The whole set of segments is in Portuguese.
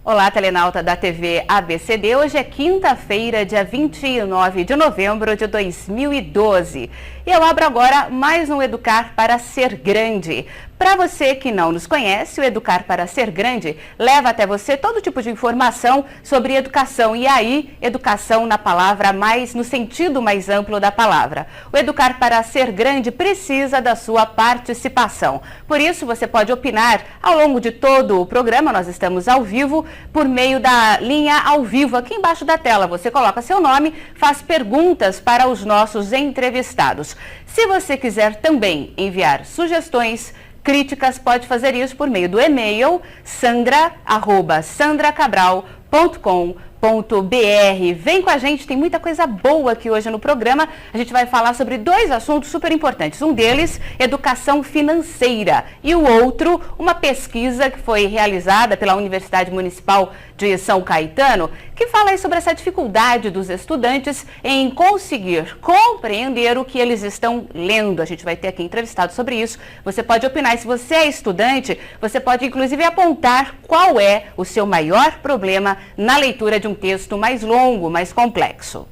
Olá, telenauta da TV ABCD. Hoje é quinta-feira, dia 29 de novembro de 2012. E eu abro agora mais um Educar para Ser Grande. Para você que não nos conhece, o Educar para Ser Grande leva até você todo tipo de informação sobre educação. E aí, educação na palavra no sentido mais amplo da palavra. O Educar para Ser Grande precisa da sua participação. Por isso, você pode opinar ao longo de todo o programa. Nós estamos ao vivo por meio da linha ao vivo aqui embaixo da tela. Você coloca seu nome, faz perguntas para os nossos entrevistados. Se você quiser também enviar sugestões, críticas, pode fazer isso por meio do e-mail sandra@sandracabral.com.br. Vem com a gente, tem muita coisa boa aqui hoje no programa. A gente vai falar sobre dois assuntos super importantes. Um deles, educação financeira, e o outro, uma pesquisa que foi realizada pela Universidade Municipal de São Caetano, que fala aí sobre essa dificuldade dos estudantes em conseguir compreender o que eles estão lendo. A gente vai ter aqui entrevistado sobre isso. Você pode opinar. Se você é estudante, você pode inclusive apontar qual é o seu maior problema na leitura de um texto mais longo, mais complexo.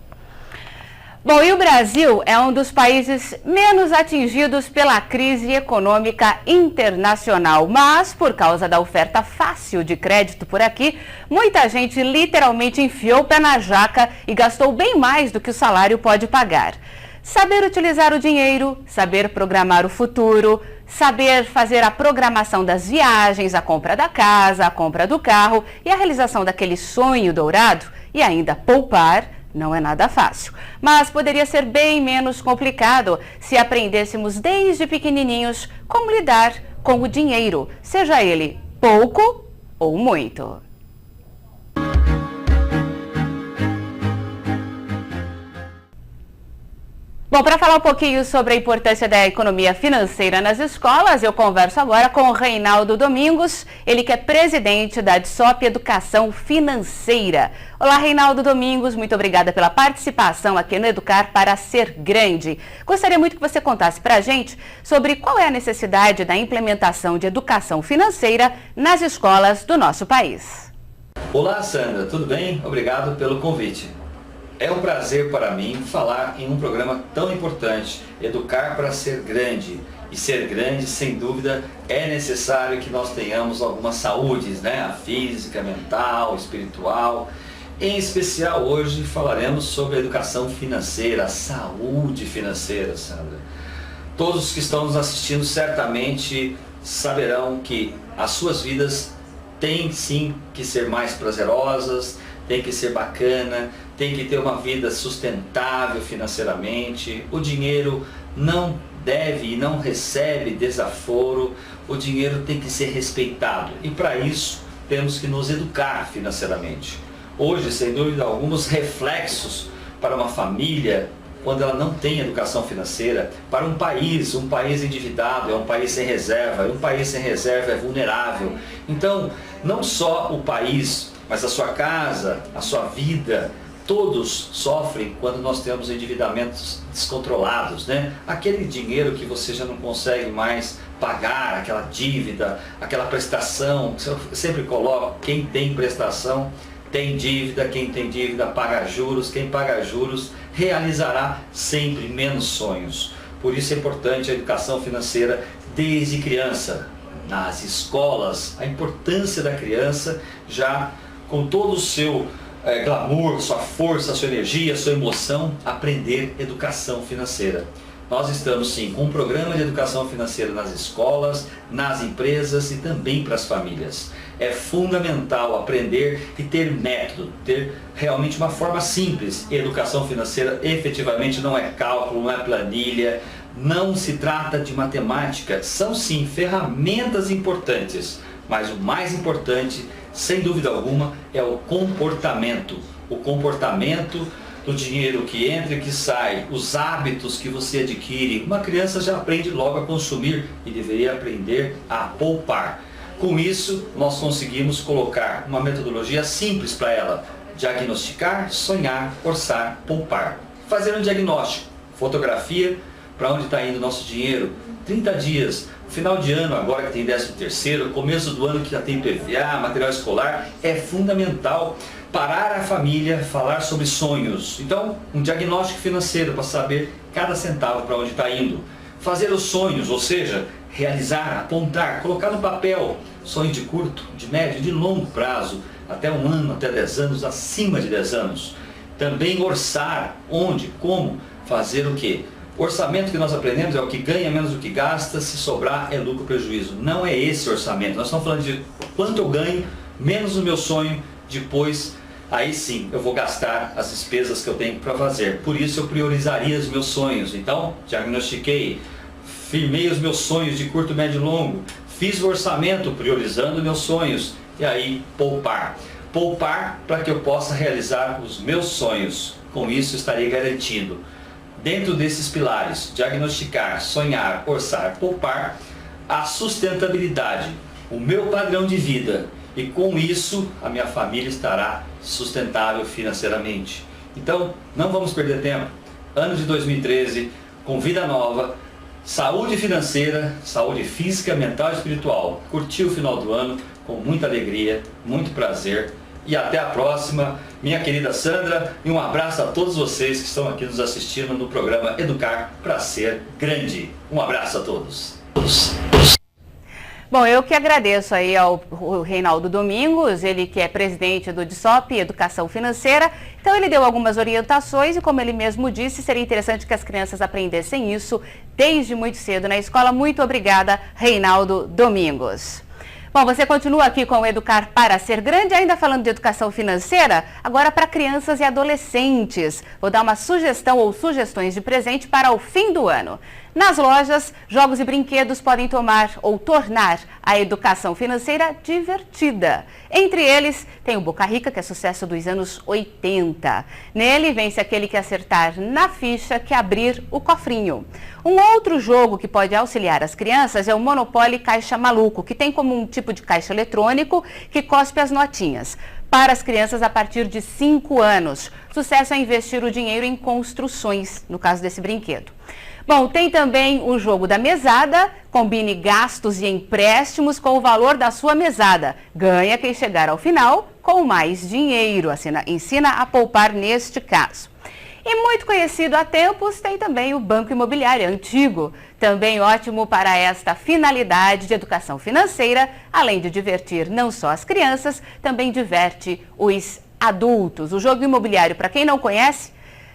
Bom, e o Brasil é um dos países menos atingidos pela crise econômica internacional, mas por causa da oferta fácil de crédito por aqui, muita gente literalmente enfiou o pé na jaca e gastou bem mais do que o salário pode pagar. Saber utilizar o dinheiro, saber programar o futuro, saber fazer a programação das viagens, a compra da casa, a compra do carro e a realização daquele sonho dourado e ainda poupar, não é nada fácil. Mas poderia ser bem menos complicado se aprendêssemos desde pequenininhos como lidar com o dinheiro, seja ele pouco ou muito. Bom, para falar um pouquinho sobre a importância da economia financeira nas escolas, eu converso agora com o Reinaldo Domingos, ele que é presidente da DSOP Educação Financeira. Olá, Reinaldo Domingos, muito obrigada pela participação aqui no Educar para Ser Grande. Gostaria muito que você contasse para a gente sobre qual é a necessidade da implementação de educação financeira nas escolas do nosso país. Olá, Sandra, tudo bem? Obrigado pelo convite. É um prazer para mim falar em um programa tão importante, Educar para Ser Grande. E ser grande, sem dúvida, é necessário que nós tenhamos algumas saúdes, né? A física, mental, espiritual. Em especial, hoje falaremos sobre a educação financeira, a saúde financeira, Sandra. Todos que estão nos assistindo certamente saberão que as suas vidas têm sim que ser mais prazerosas, tem que ser bacana, tem que ter uma vida sustentável financeiramente. O dinheiro não deve e não recebe desaforo, o dinheiro tem que ser respeitado. E para isso temos que nos educar financeiramente. Hoje, sem dúvida alguma, os reflexos para uma família, quando ela não tem educação financeira, para um país endividado é um país sem reserva, e um país sem reserva é vulnerável. Então, não só o país, mas a sua casa, a sua vida, todos sofrem quando nós temos endividamentos descontrolados, né? Aquele dinheiro que você já não consegue mais pagar, aquela dívida, aquela prestação, eu sempre coloco, quem tem prestação tem dívida, quem tem dívida paga juros, quem paga juros realizará sempre menos sonhos. Por isso é importante a educação financeira desde criança, nas escolas, a importância da criança já com todo o seu glamour, sua força, sua energia, sua emoção, aprender educação financeira. Nós estamos sim com um programa de educação financeira nas escolas, nas empresas e também para as famílias. É fundamental aprender e ter método, ter realmente uma forma simples. Educação financeira efetivamente não é cálculo, não é planilha, não se trata de matemática, são sim ferramentas importantes, mas o mais importante, sem dúvida alguma, é o comportamento. O comportamento do dinheiro que entra e que sai, os hábitos que você adquire. Uma criança já aprende logo a consumir e deveria aprender a poupar. Com isso, nós conseguimos colocar uma metodologia simples para ela. Diagnosticar, sonhar, orçar, poupar. Fazer um diagnóstico, fotografia, para onde está indo o nosso dinheiro. 30 dias, final de ano, agora que tem 13º, começo do ano que já tem PVA, material escolar, é fundamental parar a família, falar sobre sonhos. Então, um diagnóstico financeiro para saber cada centavo para onde está indo. Fazer os sonhos, ou seja, realizar, apontar, colocar no papel sonhos de curto, de médio, de longo prazo, até 1 ano, até 10 anos, acima de 10 anos. Também orçar, onde, como, fazer o quê? O orçamento que nós aprendemos é o que ganha menos do que gasta, se sobrar é lucro ou prejuízo. Não é esse orçamento, nós estamos falando de quanto eu ganho, menos o meu sonho, depois, aí sim, eu vou gastar as despesas que eu tenho para fazer. Por isso eu priorizaria os meus sonhos. Então, diagnostiquei, firmei os meus sonhos de curto, médio e longo, fiz o orçamento priorizando meus sonhos e aí poupar. Poupar para que eu possa realizar os meus sonhos. Com isso estarei garantindo, dentro desses pilares, diagnosticar, sonhar, orçar, poupar, a sustentabilidade, o meu padrão de vida. E com isso a minha família estará sustentável financeiramente. Então não vamos perder tempo. Ano de 2013, com vida nova, saúde financeira, saúde física, mental e espiritual. Curtir o final do ano com muita alegria, muito prazer. E até a próxima, minha querida Sandra, e um abraço a todos vocês que estão aqui nos assistindo no programa Educar para Ser Grande. Um abraço a todos. Bom, eu que agradeço aí ao Reinaldo Domingos, ele que é presidente do DSOP, Educação Financeira. Então ele deu algumas orientações e, como ele mesmo disse, seria interessante que as crianças aprendessem isso desde muito cedo na escola. Muito obrigada, Reinaldo Domingos. Bom, você continua aqui com o Educar para Ser Grande, ainda falando de educação financeira, agora para crianças e adolescentes. Vou dar uma sugestão ou sugestões de presente para o fim do ano. Nas lojas, jogos e brinquedos podem tomar ou tornar a educação financeira divertida. Entre eles, tem o Boca Rica, que é sucesso dos anos 80. Nele, vence aquele que acertar na ficha que abrir o cofrinho. Um outro jogo que pode auxiliar as crianças é o Monopoly Caixa Maluco, que tem como um tipo de caixa eletrônico que cospe as notinhas. Para as crianças a partir de 5 anos. Sucesso é investir o dinheiro em construções, no caso desse brinquedo. Bom, tem também o jogo da mesada, combine gastos e empréstimos com o valor da sua mesada. Ganha quem chegar ao final com mais dinheiro, ensina a poupar neste caso. E muito conhecido há tempos, tem também o Banco Imobiliário Antigo, também ótimo para esta finalidade de educação financeira, além de divertir não só as crianças, também diverte os adultos. O jogo imobiliário, para quem não conhece,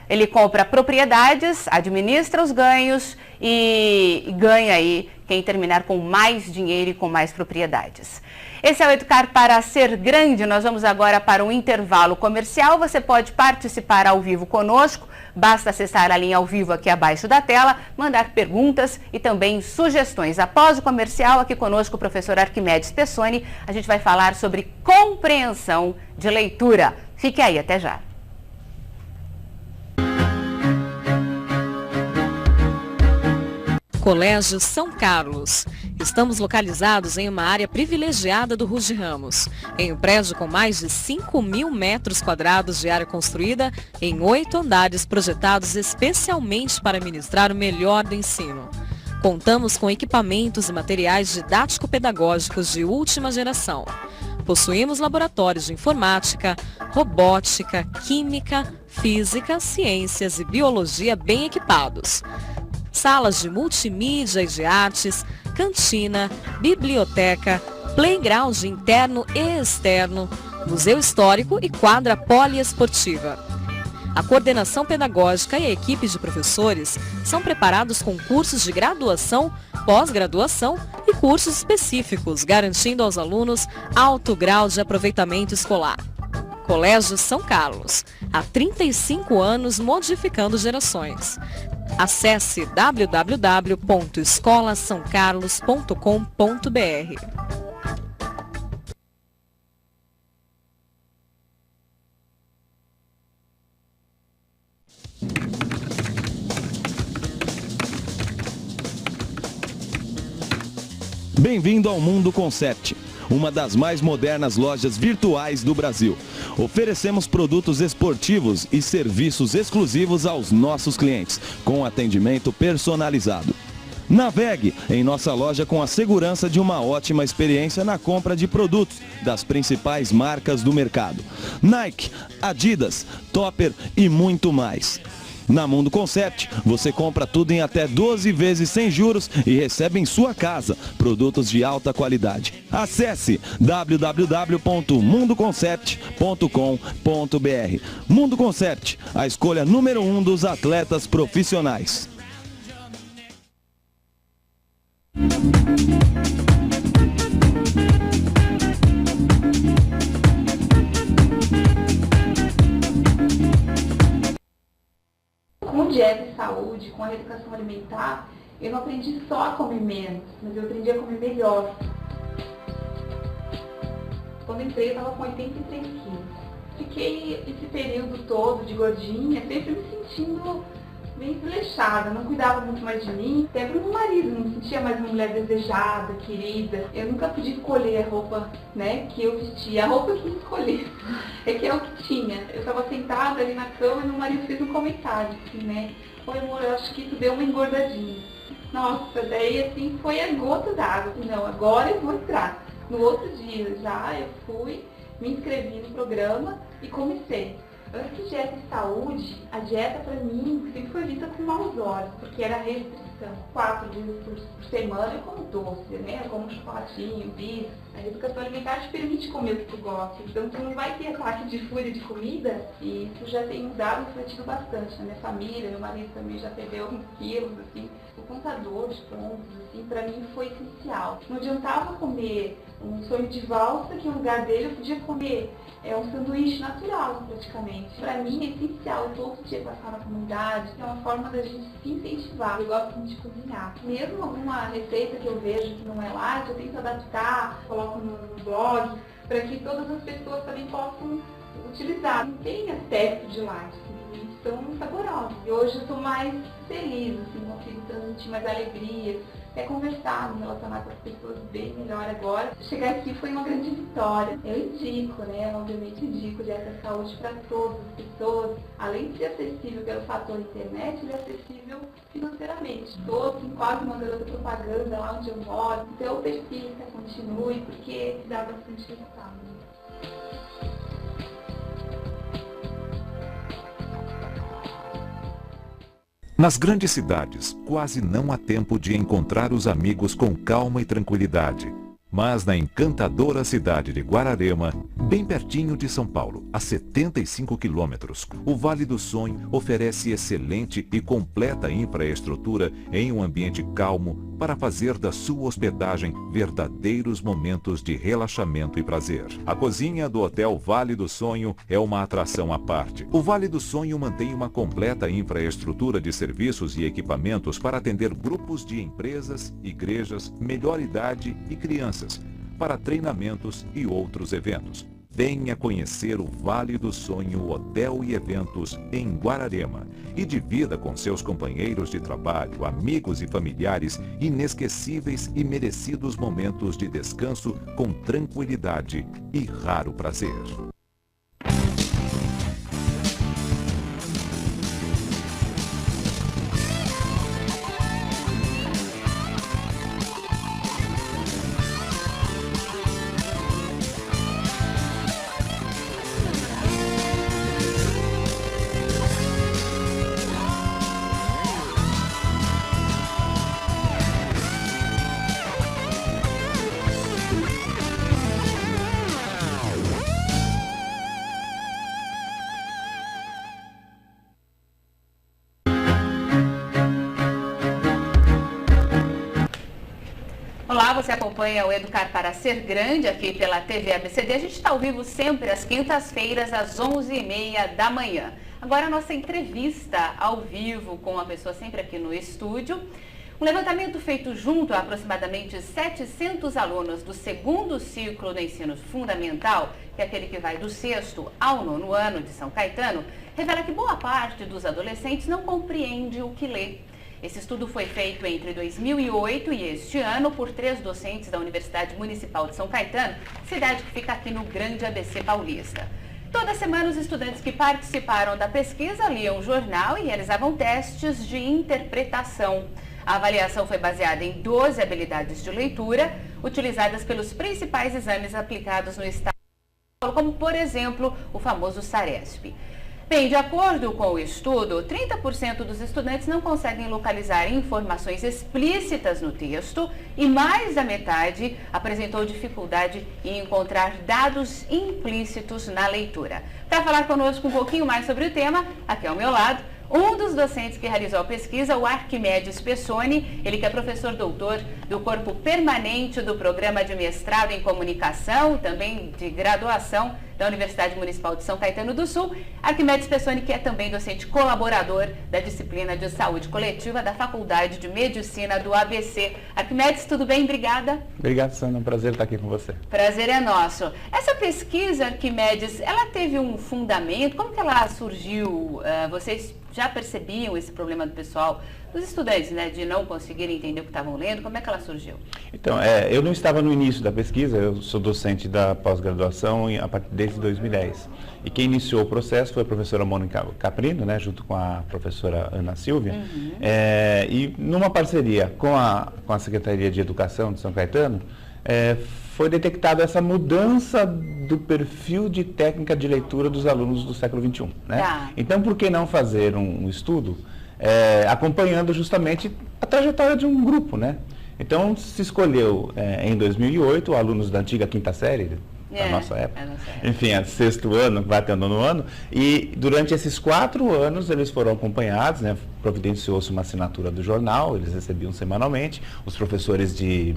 ele compra propriedades, administra os ganhos e ganha aí quem terminar com mais dinheiro e com mais propriedades. Esse é o Educar para Ser Grande. Nós vamos agora para um intervalo comercial. Você pode participar ao vivo conosco. Basta acessar a linha ao vivo aqui abaixo da tela, mandar perguntas e também sugestões. Após o comercial, aqui conosco o professor Arquimedes Pessoni, a gente vai falar sobre compreensão de leitura. Fique aí, até já. Colégio São Carlos. Estamos localizados em uma área privilegiada do Ruge Ramos, em um prédio com mais de 5.000 metros quadrados de área construída, em 8 andares projetados especialmente para ministrar o melhor do ensino. Contamos com equipamentos e materiais didático-pedagógicos de última geração. Possuímos laboratórios de informática, robótica, química, física, ciências e biologia bem equipados. Salas de multimídia e de artes, cantina, biblioteca, playground interno e externo, museu histórico e quadra poliesportiva. A coordenação pedagógica e a equipe de professores são preparados com cursos de graduação, pós-graduação e cursos específicos, garantindo aos alunos alto grau de aproveitamento escolar. Colégio São Carlos, há 35 anos modificando gerações. Acesse www.escolasaocarlos.com.br. Bem-vindo ao Mundo Concept, uma das mais modernas lojas virtuais do Brasil. Oferecemos produtos esportivos e serviços exclusivos aos nossos clientes, com atendimento personalizado. Navegue em nossa loja com a segurança de uma ótima experiência na compra de produtos das principais marcas do mercado. Nike, Adidas, Topper e muito mais. Na Mundo Concept, você compra tudo em até 12 vezes sem juros e recebe em sua casa produtos de alta qualidade. Acesse www.mundoconcept.com.br. Mundo Concept, a escolha número 1 dos atletas profissionais. Com dieta e saúde, com a reeducação alimentar, eu não aprendi só a comer menos, mas eu aprendi a comer melhor. Quando entrei, eu estava com 83 quilos. Fiquei esse período todo de gordinha, sempre me sentindo bem desleixada, não cuidava muito mais de mim, até pro meu marido, não me sentia mais uma mulher desejada, querida. Eu nunca podia escolher a roupa, né, que eu vestia, a roupa que eu escolhi, é que é o que tinha. Eu estava sentada ali na cama e meu marido fez um comentário, assim, né, oi amor, eu acho que tu deu uma engordadinha. Nossa, daí assim foi a gota d'água, não, agora eu vou entrar. No outro dia já eu fui, me inscrevi no programa e comecei. Antes de dieta e saúde, a dieta para mim sempre foi vista com maus olhos, porque era restrição. 4 vezes por semana eu como doce, né? Eu como chocolatinho, bis. A educação alimentar te permite comer o que tu gosta, então tu não vai ter ataque de fúria de comida, e isso já tem mudado e refletido bastante na minha família. Meu marido também já perdeu uns quilos, assim. O contador de pontos, assim, para mim foi essencial. Não adiantava comer um sonho de valsa, que no lugar dele eu podia comer um sanduíche natural, praticamente. Para mim é essencial, eu todo dia passar na comunidade, é uma forma da gente se incentivar. Eu gosto muito de cozinhar. Mesmo alguma receita que eu vejo que não é light, eu tento adaptar, coloco no blog, para que todas as pessoas também possam utilizar. Não tem aspecto de light, simplesmente são saborosos. E hoje eu estou mais feliz, assim, consigo transmitir mais alegria, até conversar, me relacionar com as pessoas bem melhor agora. Chegar aqui foi uma grande vitória. Eu indico, né, obviamente indico dieta e saúde para todas as pessoas. Além de ser acessível pelo fator internet, ele é acessível financeiramente. Estou assim, quase mandando outra propaganda lá onde eu moro. Então persista, continue, porque dá bastante resultado. Nas grandes cidades, quase não há tempo de encontrar os amigos com calma e tranquilidade. Mas na encantadora cidade de Guararema, bem pertinho de São Paulo, a 75 quilômetros, o Vale do Sonho oferece excelente e completa infraestrutura em um ambiente calmo para fazer da sua hospedagem verdadeiros momentos de relaxamento e prazer. A cozinha do Hotel Vale do Sonho é uma atração à parte. O Vale do Sonho mantém uma completa infraestrutura de serviços e equipamentos para atender grupos de empresas, igrejas, melhor idade e crianças, para treinamentos e outros eventos. Venha conhecer o Vale do Sonho Hotel e Eventos em Guararema e divida com seus companheiros de trabalho, amigos e familiares inesquecíveis e merecidos momentos de descanso com tranquilidade e raro prazer. Olá, você acompanha o Educar para Ser Grande aqui pela TV ABCD. A gente está ao vivo sempre às quintas-feiras, às 11h30 da manhã. Agora a nossa entrevista ao vivo com uma pessoa sempre aqui no estúdio. Um levantamento feito junto a aproximadamente 700 alunos do segundo ciclo do ensino fundamental, que é aquele que vai do 6º ao 9º ano de São Caetano, revela que boa parte dos adolescentes não compreende o que lê. Esse estudo foi feito entre 2008 e este ano por 3 docentes da Universidade Municipal de São Caetano, cidade que fica aqui no Grande ABC Paulista. Toda semana, os estudantes que participaram da pesquisa liam o jornal e realizavam testes de interpretação. A avaliação foi baseada em 12 habilidades de leitura, utilizadas pelos principais exames aplicados no estado de São Paulo, como, por exemplo, o famoso SARESP. Bem, de acordo com o estudo, 30% dos estudantes não conseguem localizar informações explícitas no texto e mais da metade apresentou dificuldade em encontrar dados implícitos na leitura. Para falar conosco um pouquinho mais sobre o tema, aqui ao meu lado, um dos docentes que realizou a pesquisa, o Arquimedes Pessoni, ele que é professor doutor do corpo permanente do programa de mestrado em comunicação, também de graduação da Universidade Municipal de São Caetano do Sul. Arquimedes Pessoni, que é também docente colaborador da disciplina de saúde coletiva da Faculdade de Medicina do ABC. Arquimedes, tudo bem? Obrigada. Obrigado, Sandra. É um prazer estar aqui com você. Prazer é nosso. Essa pesquisa, Arquimedes, ela teve um fundamento? Como que ela surgiu? Vocês já percebiam esse problema do pessoal, dos estudantes, né, de não conseguirem entender o que estavam lendo? Como é que ela surgiu? Então, eu não estava no início da pesquisa, eu sou docente da pós-graduação desde 2010. E quem iniciou o processo foi a professora Mônica Caprino, né, junto com a professora Ana Silvia, e numa parceria com a Secretaria de Educação de São Caetano, foi detectada essa mudança do perfil de técnica de leitura dos alunos do século XXI. Né? Tá. Então, por que não fazer um estudo acompanhando justamente a trajetória de um grupo, né? Então, se escolheu em 2008 alunos da antiga quinta série, da nossa época, enfim, é 6º ano, vai até o 9º ano, e durante esses 4 anos eles foram acompanhados, né? Providenciou-se uma assinatura do jornal, eles recebiam semanalmente, os professores de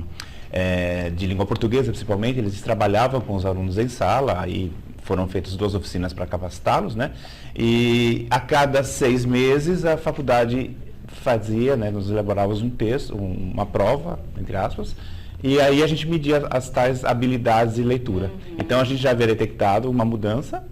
língua portuguesa, principalmente, eles trabalhavam com os alunos em sala, aí foram feitas 2 oficinas para capacitá-los, né? E a cada 6 meses a faculdade fazia, né, nos elaborávamos um texto, uma prova, entre aspas, e aí a gente media as tais habilidades de leitura. Então a gente já havia detectado uma mudança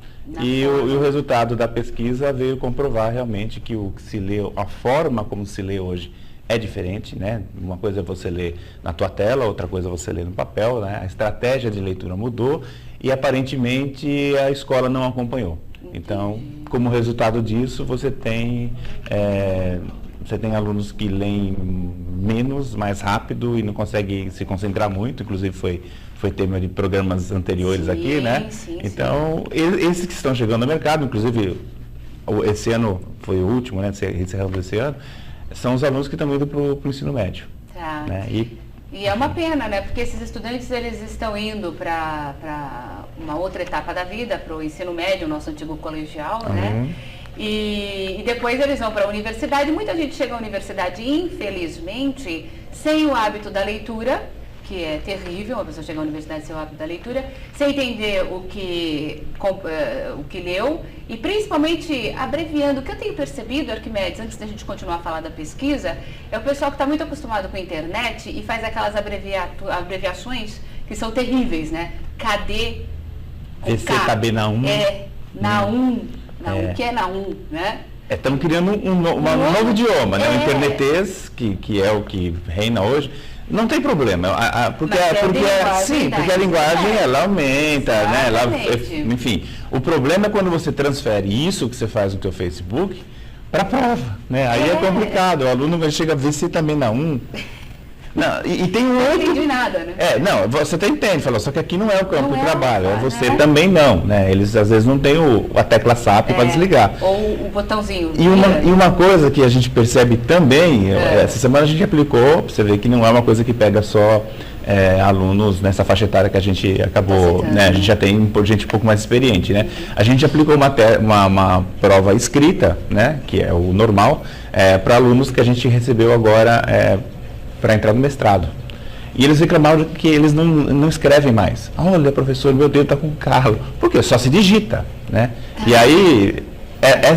e o resultado da pesquisa veio comprovar realmente que o que se lê, a forma como se lê hoje é diferente, né? Uma coisa é você ler na tua tela, outra coisa é você ler no papel, né? A estratégia de leitura mudou e aparentemente a escola não acompanhou. Então, como resultado disso, você tem alunos que leem menos, mais rápido e não conseguem se concentrar muito, inclusive foi tema de programas anteriores aqui, né? Sim, então, esses que estão chegando ao mercado, inclusive esse ano foi o último, né? Encerramos esse ano, são os alunos que estão indo para o ensino médio. Tá. Né? E é uma pena, né? Porque esses estudantes, eles estão indo para uma outra etapa da vida, para o ensino médio, o nosso antigo colegial, né? E depois eles vão para a universidade. Muita gente chega à universidade, infelizmente, sem o hábito da leitura, que é terrível, uma pessoa chega à universidade sem o hábito da leitura, sem entender o que leu e principalmente abreviando. O que eu tenho percebido, Arquimedes, antes da gente continuar a falar da pesquisa, é o pessoal que está muito acostumado com a internet e faz aquelas abreviações que são terríveis, né? KD, ECKB na 1. Na 1. O que é na 1, né? Estamos criando um novo idioma, né? O internetês, que é o que reina hoje. Não tem problema, porque a linguagem ela aumenta, né? Enfim, o problema é quando você transfere isso que você faz no teu Facebook para a prova, né? Aí é complicado, o aluno chega a ver se também na 1. Não, e tem um outro... Não entendi nada, né? Não, você até entende, falou, só que aqui não é o campo de trabalho, você também não, né? Eles às vezes não têm a tecla SAP para desligar. Ou o botãozinho. E uma coisa que a gente percebe também, essa semana a gente aplicou, você vê que não é uma coisa que pega só alunos nessa faixa etária que a gente acabou, né? A gente já tem gente um pouco mais experiente, né? A gente aplicou uma prova escrita, né? Que é o normal, para alunos que a gente recebeu agora para entrar no mestrado. E eles reclamaram que eles não escrevem mais. Olha, professor, meu dedo está com calo. Por quê? Só se digita, né? E aí,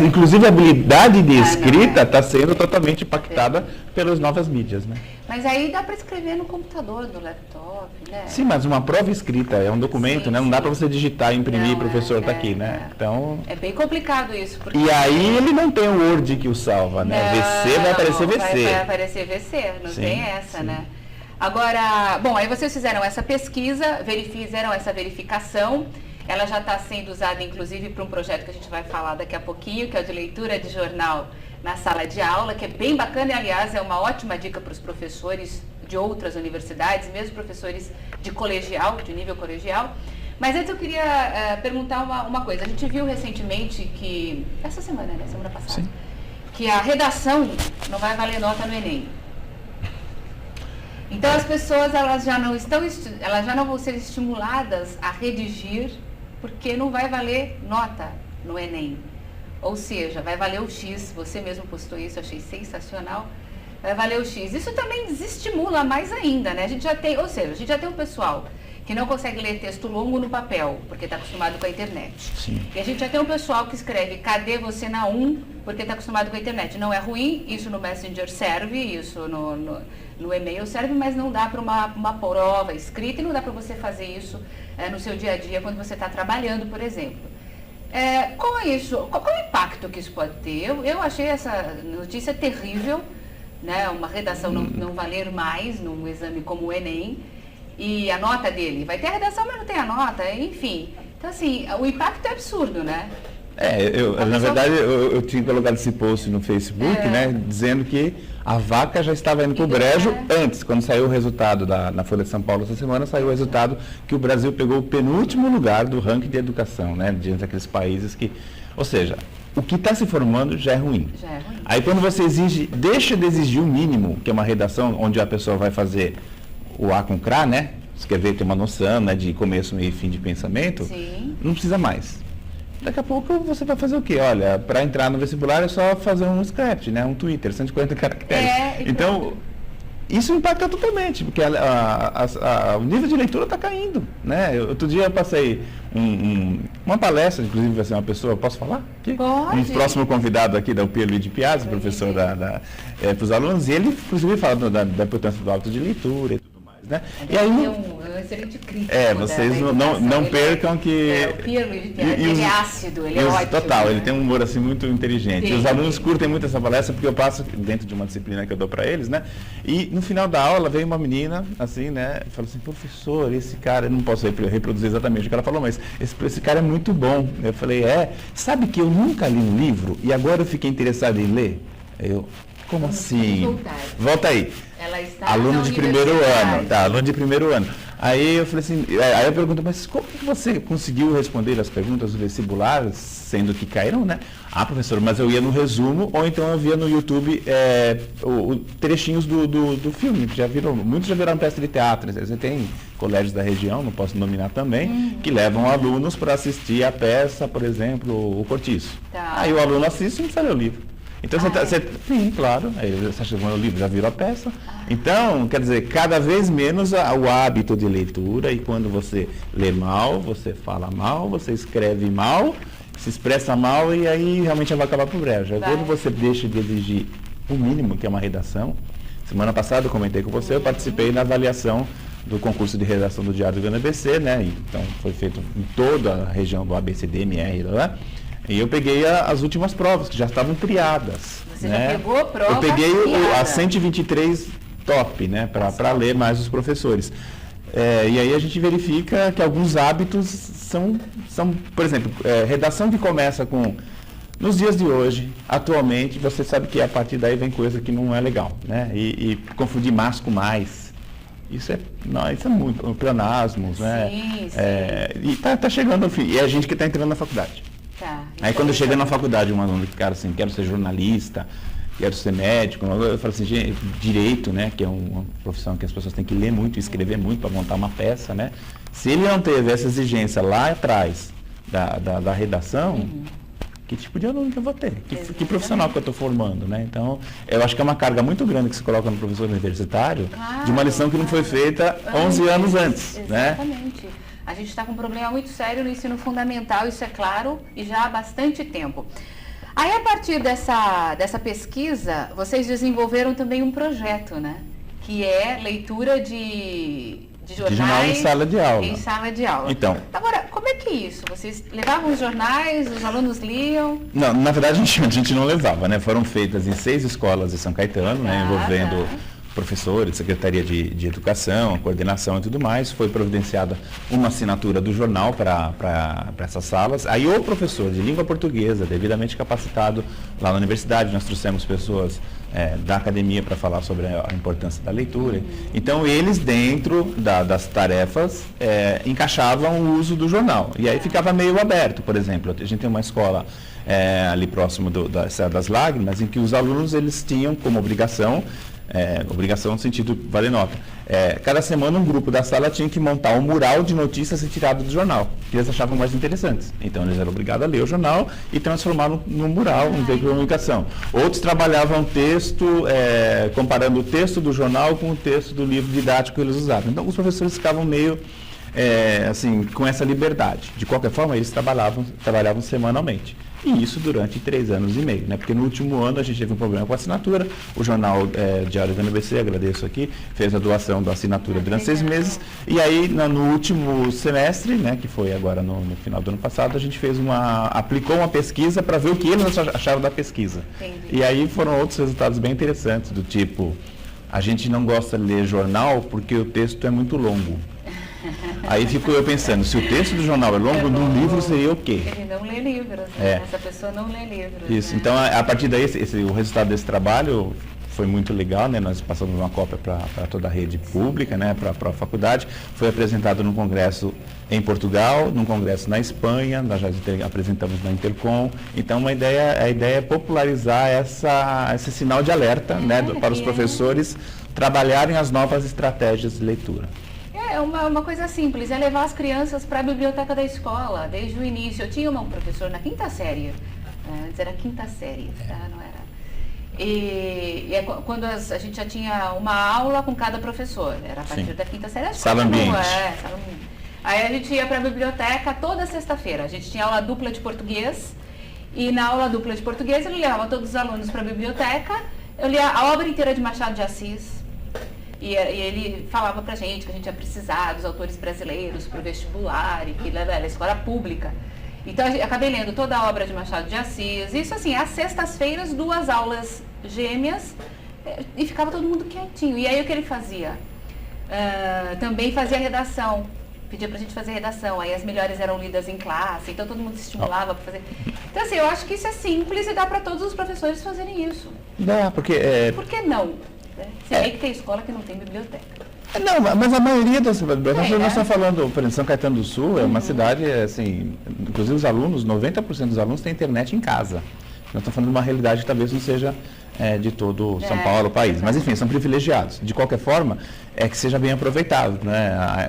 Inclusive a habilidade de escrita está sendo totalmente impactada pelas novas mídias, né? Mas aí dá para escrever no computador, no laptop, né? Sim, mas uma prova escrita é um documento, né? Não dá para você digitar e imprimir, o professor está aqui, né? Então... É bem complicado isso. Porque... E aí ele não tem o Word que o salva, né? VC vai aparecer VC. Vai aparecer VC, não tem essa, né? Agora, bom, aí vocês fizeram essa pesquisa, fizeram essa verificação. Ela já está sendo usada, inclusive, para um projeto que a gente vai falar daqui a pouquinho, que é o de leitura de jornal na sala de aula, que é bem bacana e, aliás, é uma ótima dica para os professores de outras universidades, mesmo professores de colegial, de nível colegial. Mas antes eu queria perguntar uma coisa. A gente viu recentemente que, essa semana, né, semana passada, que a redação não vai valer nota no Enem. Então as pessoas elas já não vão ser estimuladas a redigir, porque não vai valer nota no Enem. Ou seja, vai valer o X, você mesmo postou isso, achei sensacional, vai valer o X. Isso também desestimula mais ainda, né? A gente já tem um pessoal que não consegue ler texto longo no papel, porque está acostumado com a internet. Sim. E a gente já tem um pessoal que escreve cadê você na 1, porque está acostumado com a internet. Não é ruim, isso no Messenger serve, isso no e-mail serve, mas não dá para uma prova escrita e não dá para você fazer isso no seu dia a dia quando você está trabalhando, por exemplo. Qual é o impacto que isso pode ter? Eu achei essa notícia terrível, né? Uma redação não valer mais num exame como o Enem. E a nota dele, vai ter a redação, mas não tem a nota, enfim. Então, assim, o impacto é absurdo, né? Na verdade, eu tinha colocado esse post no Facebook, né, dizendo que a vaca já estava indo para o brejo antes, quando saiu o resultado na Folha de São Paulo essa semana, saiu o resultado que o Brasil pegou o penúltimo lugar do ranking de educação, né, diante daqueles países que... Ou seja, o que está se formando já é ruim. Aí quando você deixa de exigir o mínimo, que é uma redação onde a pessoa vai fazer o A com CRA, né? Escrever, ter uma noção, né, de começo, meio e fim de pensamento. Sim. Não precisa mais. Daqui a pouco você vai fazer o quê? Olha, para entrar no vestibular é só fazer um script, né? Um Twitter, 140 caracteres. Então, isso impacta totalmente, porque o nível de leitura está caindo, né? Outro dia eu passei uma palestra, inclusive vai ser uma pessoa, posso falar? Aqui? Pode. Um próximo convidado aqui da UP, Luiz de Piazza, professor para os alunos, e ele, inclusive, fala da importância do hábito de leitura e tudo mais, né? E aí, um excelente crítico. Vocês não percam que... O Luiz de Piazza, ele é ácido, ele é ótimo. Total, né? Ele tem um humor assim muito inteligente. E os alunos curtem muito essa palestra, porque eu passo dentro de uma disciplina que eu dou para eles, né? E no final da aula veio uma menina, assim, né? Falou assim, professor, esse cara, eu não posso reproduzir exatamente o que ela falou, mas esse cara é muito bom. Eu falei, sabe que eu nunca li um livro e agora eu fiquei interessado em ler? Como assim? Volta aí. Ela está aluno de primeiro ano, aluno de primeiro ano. Aí eu falei assim, aí eu pergunto, mas como que você conseguiu responder as perguntas do vestibular, sendo que caíram, né? Professor, mas eu ia no resumo, ou então eu via no YouTube trechinhos do filme, que muitos já viraram peça de teatro. Você tem colégios da região, não posso nominar também, que levam alunos para assistir a peça, por exemplo, O Cortiço. Tá. Aí o aluno assiste e não precisa ler o livro. Então, sim, claro, você chegou no livro, já virou a peça. Então, quer dizer, cada vez menos o hábito de leitura, e quando você lê mal, você fala mal, você escreve mal, se expressa mal, e aí realmente vai acabar por brejo. Quando você deixa de exigir o mínimo, que é uma redação, semana passada eu comentei com você, eu participei na avaliação do concurso de redação do Diário do GNBC, né? Então, foi feito em toda a região do ABCD, MR, lá. E eu peguei as últimas provas, que já estavam triadas. Você né? já pegou a prova? Eu peguei as 123 top, né? Para ler mais os professores. E aí a gente verifica que alguns hábitos são por exemplo, redação que começa com... Nos dias de hoje, atualmente, você sabe que a partir daí vem coisa que não é legal, né? E confundir mais com mais. Isso é muito... Pleonasmos, né? Sim. E tá chegando ao fim. E é a gente que está entrando na faculdade. Aí quando chega na faculdade, um aluno que, cara, assim, quero ser jornalista, quero ser médico, eu falo assim, direito, né, que é uma profissão que as pessoas têm que ler muito, escrever muito para montar uma peça, né? Se ele não teve essa exigência lá atrás da redação, que tipo de aluno que eu vou ter? Que profissional que eu estou formando, né? Então, eu acho que é uma carga muito grande que se coloca no professor universitário, de uma lição que não foi feita 11 anos antes, né? Exatamente. A gente está com um problema muito sério no ensino fundamental, isso é claro, e já há bastante tempo. Aí, a partir dessa pesquisa, vocês desenvolveram também um projeto, né? Que é leitura de jornais... jornal em sala de aula. Em sala de aula. Então... Agora, como é que é isso? Vocês levavam os jornais, os alunos liam? Não, na verdade a gente não levava, né? Foram feitas em 6 escolas de São Caetano, né? Envolvendo professores, Secretaria de Educação, coordenação e tudo mais. Foi providenciada uma assinatura do jornal para essas salas. Aí o professor de língua portuguesa, devidamente capacitado lá na universidade, nós trouxemos pessoas da academia para falar sobre a importância da leitura. Então eles, dentro das tarefas, encaixavam o uso do jornal. E aí ficava meio aberto. Por exemplo, a gente tem uma escola ali próximo da Serra das Lágrimas, em que os alunos eles tinham como obrigação no sentido vale nota. Cada semana um grupo da sala tinha que montar um mural de notícias retirado do jornal, que eles achavam mais interessantes. Então eles eram obrigados a ler o jornal e transformar num mural, num veículo de comunicação. Outros trabalhavam texto, comparando o texto do jornal com o texto do livro didático que eles usavam. Então os professores ficavam meio assim, com essa liberdade. De qualquer forma, eles trabalhavam semanalmente. E isso durante 3 anos e meio, né? Porque no último ano a gente teve um problema com a assinatura, o jornal Diário da UNBC, agradeço aqui, fez a doação da assinatura durante 6 meses, e aí no último semestre, né, que foi agora no final do ano passado, a gente aplicou uma pesquisa para ver o que eles acharam da pesquisa. Entendi. E aí foram outros resultados bem interessantes, do tipo, a gente não gosta de ler jornal porque o texto é muito longo. Aí fico eu pensando, se o texto do jornal é longo, do livro seria o quê? Ele não lê livros, né? Essa pessoa não lê livros. Isso, né? Então a partir daí, o resultado desse trabalho foi muito legal, né? Nós passamos uma cópia para toda a rede pública, né? Para a faculdade, foi apresentado num congresso em Portugal, num congresso na Espanha, nós já apresentamos na Intercom. Então a ideia é popularizar esse sinal de alerta, né? Para os professores trabalharem as novas estratégias de leitura. É uma coisa simples, é levar as crianças para a biblioteca da escola, desde o início. Eu tinha um professor na 5ª série, antes era 5ª série, não era? Quando a gente já tinha uma aula com cada professor, era a partir da 5ª série. Sala ambiente. Aí a gente ia para a biblioteca toda sexta-feira, a gente tinha aula dupla de português, e na aula dupla de português ele levava todos os alunos para a biblioteca, eu lia a obra inteira de Machado de Assis. E ele falava pra gente que a gente ia precisar dos autores brasileiros para o vestibular e que era escola pública. Então, eu acabei lendo toda a obra de Machado de Assis. Isso, assim, às sextas-feiras, 2 aulas gêmeas e ficava todo mundo quietinho. E aí, o que ele fazia? Também fazia redação. Pedia pra gente fazer redação. Aí, as melhores eram lidas em classe. Então, todo mundo se estimulava para fazer. Então, assim, eu acho que isso é simples e dá para todos os professores fazerem isso. Dá, porque... Por que não? Se bem que tem escola que não tem biblioteca. Não, mas a maioria das bibliotecas, nós estamos falando, por exemplo, São Caetano do Sul é uma cidade, assim, inclusive os alunos, 90% dos alunos têm internet em casa. Nós estamos falando de uma realidade que talvez não seja de todo São Paulo, o país. Mas, enfim, são privilegiados. De qualquer forma, que seja bem aproveitado, né?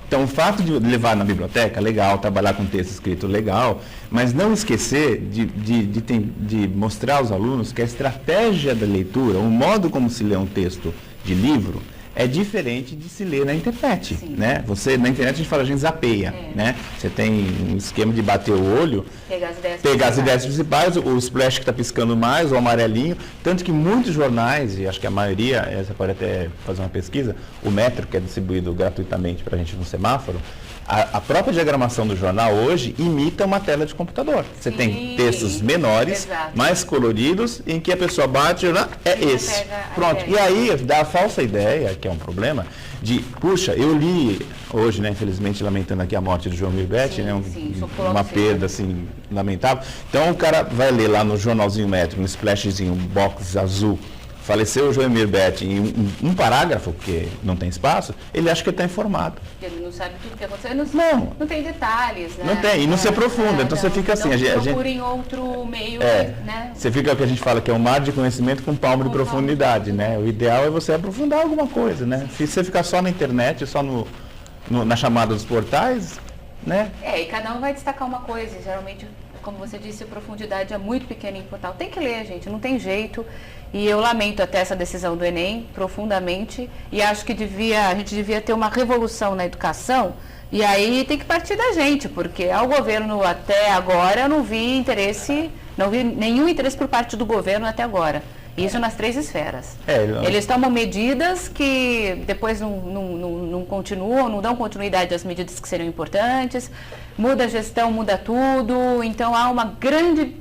Então, o fato de levar na biblioteca, legal, trabalhar com texto escrito, legal, mas não esquecer de mostrar aos alunos que a estratégia da leitura, o modo como se lê um texto de livro, é diferente de se ler na internet, né? Na internet a gente fala, a gente zapeia, né? Você tem um esquema de bater o olho, pegar as ideias principais, o splash que está piscando mais, o amarelinho, tanto que muitos jornais, e acho que a maioria, você pode até fazer uma pesquisa, o Metro, que é distribuído gratuitamente para a gente no semáforo, a própria diagramação do jornal hoje imita uma tela de computador. Você tem textos menores, mais coloridos, em que a pessoa bate e esse. Pronto. E aí dá a falsa ideia, que é um problema, de, puxa, eu li hoje, né, infelizmente, lamentando aqui a morte do João Mirbetti, né, uma perda, assim, lamentável. Então o cara vai ler lá no jornalzinho Metro, um splashzinho, um box azul, faleceu o João Mirbetti em um parágrafo, porque não tem espaço, ele acha que ele está informado. Ele não sabe tudo o que aconteceu, não tem detalhes, né? Não tem, e não se aprofunda, então você fica assim... Procura em outro meio, né? Você fica o que a gente fala, que é um mar de conhecimento com um palmo de profundidade, né? O ideal é você aprofundar alguma coisa, né? Se você ficar só na internet, só na chamada dos portais, né? E cada um vai destacar uma coisa, geralmente... Como você disse, a profundidade é muito pequena em portal. Tem que ler, gente, não tem jeito. E eu lamento até essa decisão do Enem, profundamente. E acho que a gente devia ter uma revolução na educação. E aí tem que partir da gente, porque ao governo até agora eu não vi interesse Não vi nenhum interesse por parte do governo até agora. Isso nas 3 esferas. Eles tomam medidas que depois não continuam, não dão continuidade às medidas que seriam importantes, muda a gestão, muda tudo, então há uma grande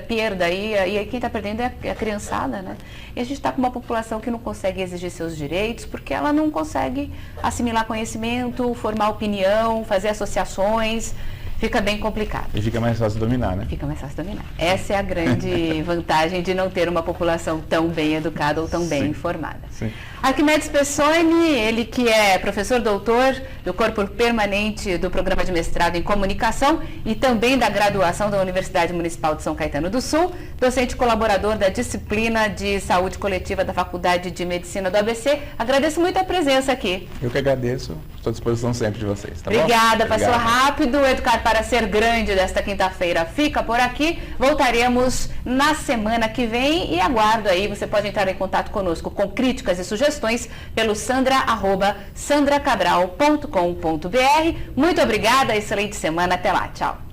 perda aí, e aí quem está perdendo é a criançada, né? E a gente está com uma população que não consegue exigir seus direitos, porque ela não consegue assimilar conhecimento, formar opinião, fazer associações. Fica bem complicado. E fica mais fácil dominar, né? Fica mais fácil dominar. Essa é a grande vantagem de não ter uma população tão bem educada ou tão bem informada. Sim. Arquimedes Pessoni, ele que é professor doutor do Corpo Permanente do Programa de Mestrado em Comunicação e também da graduação da Universidade Municipal de São Caetano do Sul, docente colaborador da disciplina de Saúde Coletiva da Faculdade de Medicina do ABC. Agradeço muito a presença aqui. Eu que agradeço, estou à disposição sempre de vocês, tá bom? Obrigada, passou rápido. Educar para ser grande desta quinta-feira fica por aqui. Voltaremos na semana que vem e aguardo aí, você pode entrar em contato conosco com críticas e sugestões pelo sandra@sandracabral.com.br. Muito obrigada, excelente semana, até lá, tchau.